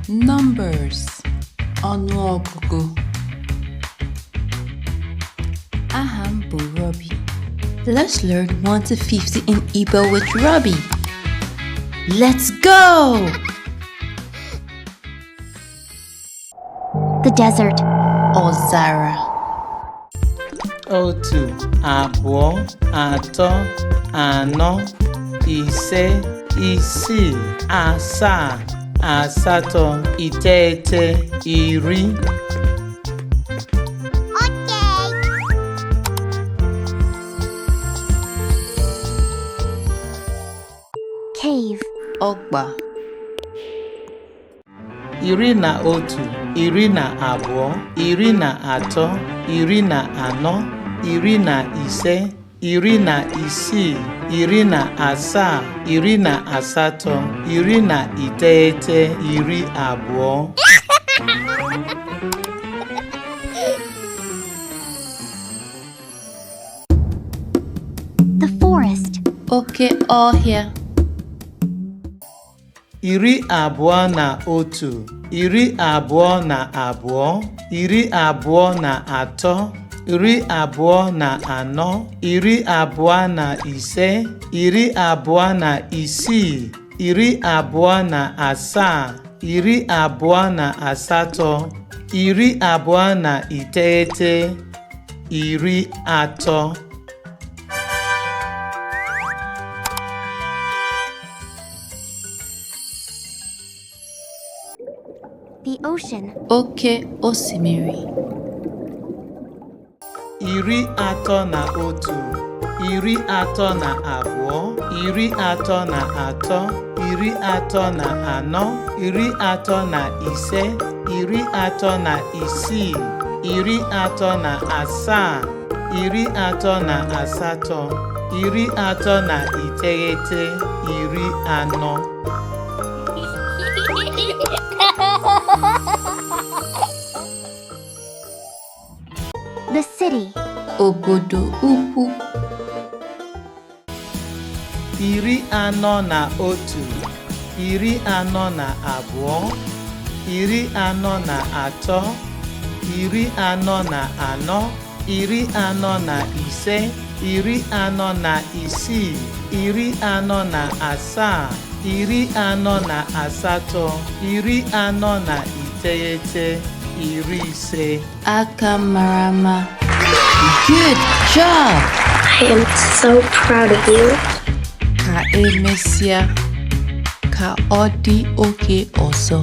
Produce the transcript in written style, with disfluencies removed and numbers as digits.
Numbers. Ọnụọgụgụ. Aha m bụ Robbie. Let's learn 1 to 50 in Igbo with Robbie. Let's go! The desert. Ọzara. 1, 2, 3, 4, 5, 6, 7, 8, 9, 10. Cave. Ọgba. 11, 12, 13, 14, 15, 16, 17, 18, 19, 20. The forest. Oke ọhịa. 21, 22, 23, 24, 25, 26, 27, 28, 29, 30. The ocean. Oke osimiri. 31, 32, 33, 34, 35, 36, 37, 38, 39, 40. The city. Obodo ukwu. 41, 42, 43, 44, 45, 46, 47, 48, 49, 50. Aka mara mma. Good job! I am so proud of you. Ka emesịa, ka ọ dị oke ọzọ.